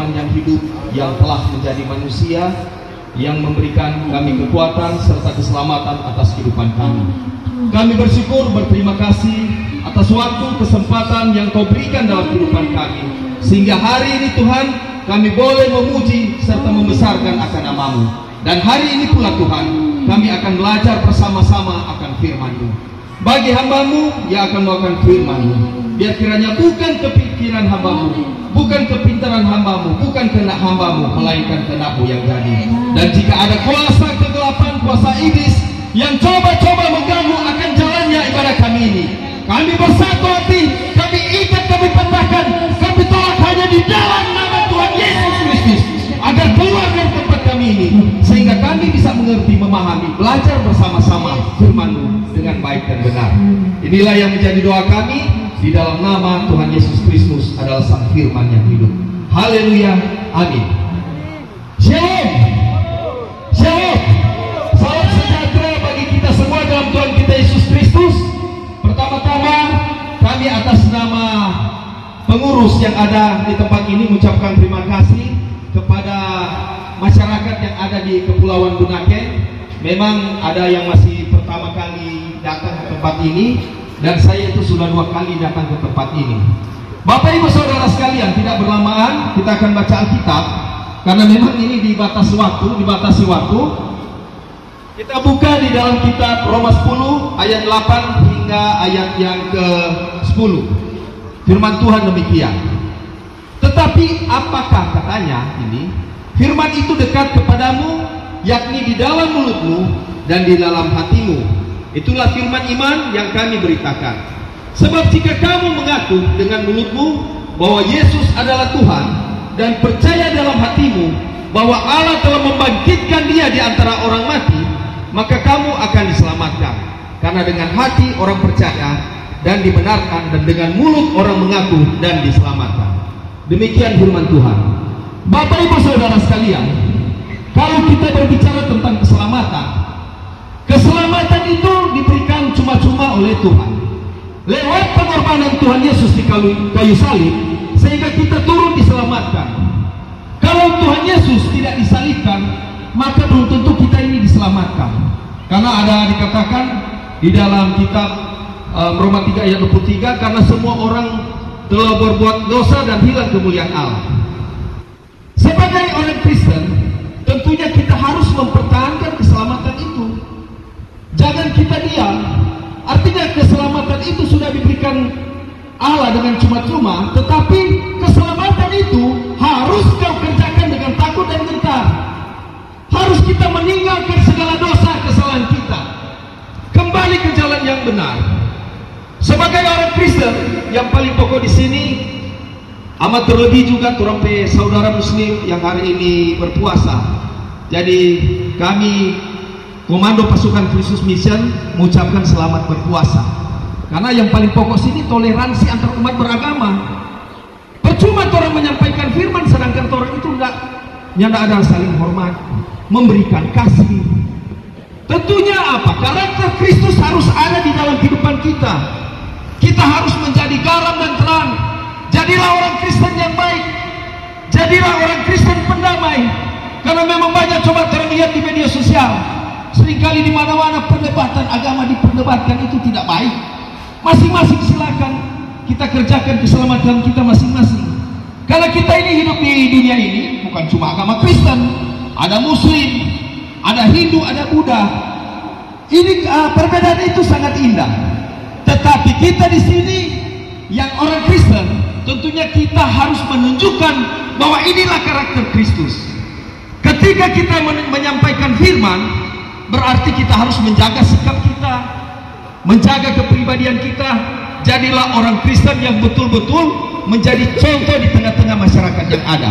firman yang hidup yang telah menjadi manusia, yang memberikan kami kekuatan serta keselamatan atas kehidupan kami. Kami bersyukur, berterima kasih atas waktu kesempatan yang Kau berikan dalam kehidupan kami, sehingga hari ini Tuhan kami boleh memuji serta membesarkan akan nama-Mu. Dan hari ini pula Tuhan, kami akan belajar bersama-sama akan firman-Mu. Bagi hamba-Mu yang akan melakukan firman-Mu, biar kiranya bukan kepikiran hamba-Mu, bukan kepintaran hamba-Mu, bukan kehendak hamba-Mu, melainkan kehendak-Mu yang jadi. Dan jika ada kuasa kegelapan, kuasa iblis yang coba-coba mengganggu akan jalannya ibadah kami ini, kami bersatu hati, kami ikat, kami patahkan, kami tolak hanya di dalam nama Tuhan Yesus Kristus, agar keluar dari tempat kami ini, sehingga kami bisa mengerti, memahami, belajar bersama-sama firman-Mu dengan baik dan benar. Inilah yang menjadi doa kami, di dalam nama Tuhan Yesus Kristus adalah Sang Firman yang hidup. Haleluya, amin. Shalom, shalom, salam sejahtera bagi kita semua dalam Tuhan kita Yesus Kristus. Pertama-tama kami atas nama pengurus yang ada di tempat ini mengucapkan terima kasih kepada masyarakat yang ada di Kepulauan Bunaken. Memang ada yang masih pertama kali datang ke tempat ini, dan saya itu sudah 2 kali datang ke tempat ini. Bapak Ibu Saudara sekalian, tidak berlamaan kita akan baca Alkitab, karena memang ini dibatasi waktu. Kita buka di dalam kitab Roma 10 ayat 8 hingga ayat yang ke-10. Firman Tuhan demikian. Tetapi apakah katanya ini? Firman itu dekat kepadamu, yakni di dalam mulutmu dan di dalam hatimu. Itulah firman iman yang kami beritakan. Sebab jika kamu mengaku dengan mulutmu bahwa Yesus adalah Tuhan, dan percaya dalam hatimu bahwa Allah telah membangkitkan Dia di antara orang mati, maka kamu akan diselamatkan. Karena dengan hati orang percaya dan dibenarkan, dan dengan mulut orang mengaku dan diselamatkan. Demikian firman Tuhan. Bapak Ibu Saudara sekalian, kalau kita berbicara tentang keselamatan, keselamatan itu diberikan cuma-cuma oleh Tuhan lewat pengorbanan Tuhan Yesus di kayu salib, sehingga kita turun diselamatkan. Kalau Tuhan Yesus tidak disalibkan, maka belum tentu kita ini diselamatkan. Karena ada dikatakan di dalam kitab Roma 3 ayat 23, karena semua orang telah berbuat dosa dan hilang kemuliaan Allah. Sebagai orang Kristen, tentunya kita harus mempertahankan keselamatan itu. Jangan kita diam. Artinya keselamatan itu sudah diberikan Allah dengan cuma-cuma, tetapi keselamatan itu harus kau kerjakan dengan takut dan gentar. Harus kita meninggalkan segala dosa kesalahan kita, kembali ke jalan yang benar. Sebagai orang Kristen, yang paling pokok di sini, amat terlebih juga turun saudara Muslim yang hari ini berpuasa. Jadi kami Komando Pasukan Kristus Mission mengucapkan selamat berpuasa. Karena yang paling pokok sini toleransi antar umat beragama. Percuma orang menyampaikan firman sedangkan orang itu enggak ada saling hormat, memberikan kasih. Tentunya apa? Karakter Kristus harus ada di dalam kehidupan kita. Kita harus menjadi garam dan terang. Jadilah orang Kristen yang baik. Jadilah orang Kristen pendamai. Karena memang banyak coba terlihat di media sosial. Seringkali di mana-mana perdebatan agama diperdebatkan, itu tidak baik. Masing-masing silakan kita kerjakan keselamatan kita masing-masing. Karena kita ini hidup di dunia ini bukan cuma agama Kristen, ada Muslim, ada Hindu, ada Buddha. Ini perbedaan itu sangat indah. Tetapi kita di sini yang orang Kristen, tentunya kita harus menunjukkan bahwa inilah karakter Kristus. Ketika kita menyampaikan firman, berarti kita harus menjaga sikap kita, menjaga kepribadian kita. Jadilah orang Kristen yang betul-betul menjadi contoh di tengah-tengah masyarakat yang ada.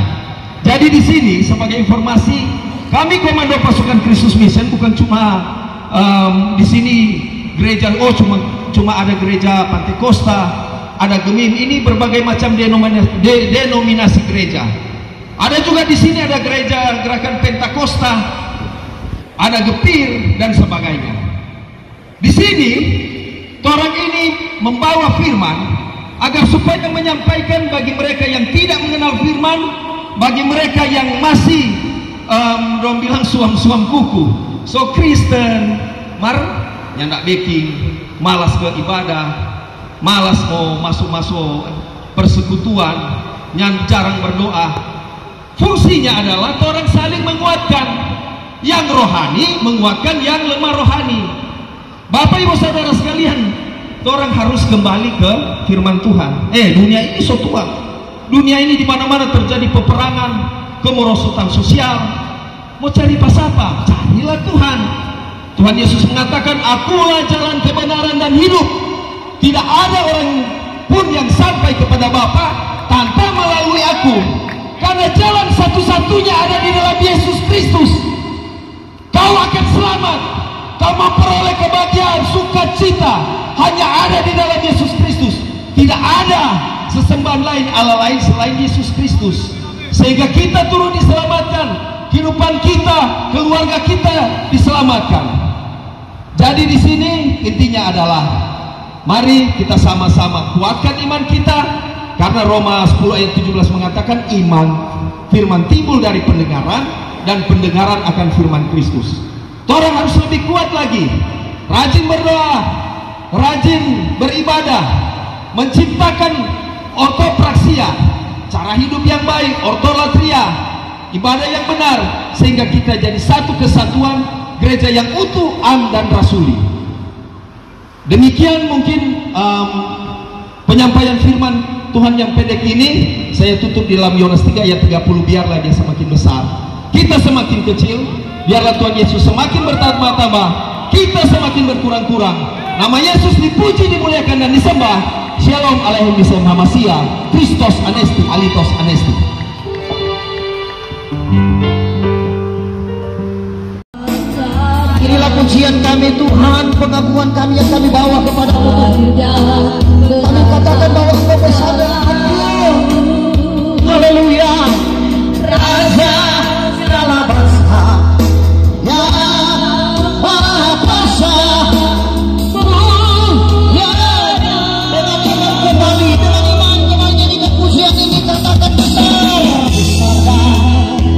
Jadi di sini sebagai informasi, kami Komando Pasukan Kristus Mission bukan cuma di sini gereja, cuma ada gereja Pantekosta, ada Gemim, ini berbagai macam denominasi gereja. Ada juga di sini ada gereja Gerakan Pentakosta, ada Gepir dan sebagainya. Di sini orang ini membawa firman agar supaya menyampaikan bagi mereka yang tidak mengenal firman, bagi mereka yang masih dong bilang suam-suam kuku, so Kristen yang tak baking, malas ke ibadah, malas mau masuk persekutuan, yang jarang berdoa. Fungsinya adalah orang saling menguatkan, yang rohani menguatkan yang lemah rohani. Bapak ibu saudara sekalian, orang harus kembali ke firman Tuhan. Dunia ini so tua, dunia ini di mana-mana terjadi peperangan, kemerosotan sosial. Mau cari pas apa? Carilah Tuhan. Tuhan Yesus mengatakan, akulah jalan kebenaran dan hidup. Tidak ada orang pun yang sampai kepada Bapa tanpa melalui aku. Karena jalan satu-satunya ada di dalam Yesus Kristus. Kau akan selamat, kau memperoleh kebahagiaan, sukacita, hanya ada di dalam Yesus Kristus. Tidak ada sesembahan lain, Allah lain selain Yesus Kristus. Sehingga kita turun diselamatkan, kehidupan kita, keluarga kita diselamatkan. Jadi di sini intinya adalah, mari kita sama-sama kuatkan iman kita, karena Roma 10 ayat 17 mengatakan iman firman timbul dari pendengaran, dan pendengaran akan firman Kristus. Orang harus lebih kuat lagi, rajin berdoa, rajin beribadah, menciptakan ortopraksia, cara hidup yang baik, ortolatria, ibadah yang benar, sehingga kita jadi satu kesatuan gereja yang utuh, am dan rasuli. Demikian mungkin penyampaian firman Tuhan yang pendek ini. Saya tutup di dalam Yohanes 3 ayat 30. Biarlah dia semakin besar, kita semakin kecil. Biarlah Tuhan Yesus semakin bertambah-tambah, kita semakin berkurang-kurang. Nama Yesus dipuji, dimuliakan dan disembah. Shalom Aleichem Bisem Hamasia, Christos Anesti, Alitos Anesti. Inilah pujian kami Tuhan, pengakuan kami yang kami bawa kepada-Mu. Kami katakan bahwa Engkau besar dan adil. Haleluya. Raja segala bangsa yang maha kuasa, dengan iman kembali, dengan iman kembali jadikan pujian ini katakan besar, besar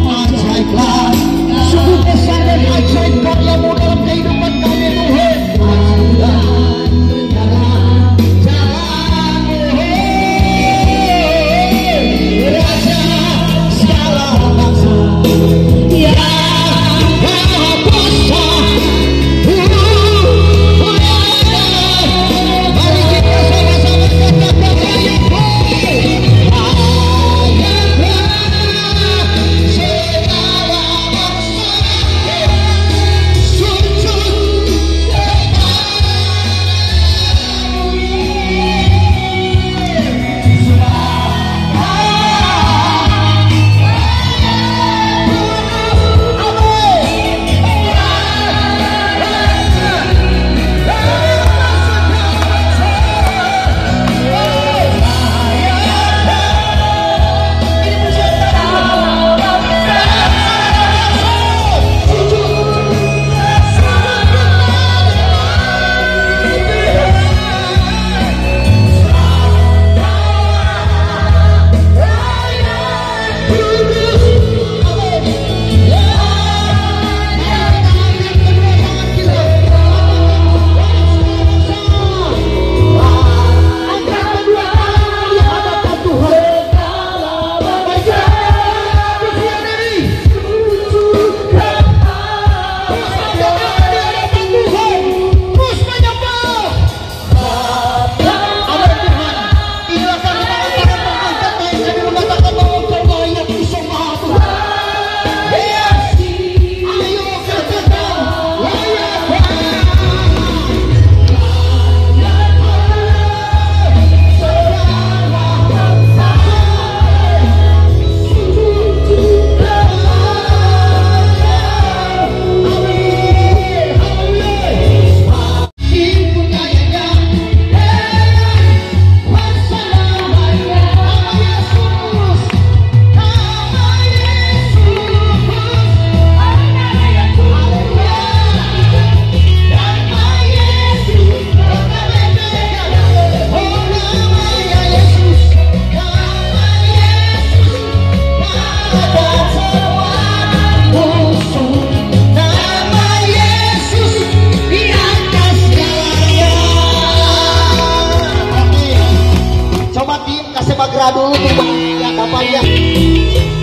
dan ajaiblah, sungguh besar dan ajaib karya-Mu dalam kehidupan kami Tuhan. Raja payah.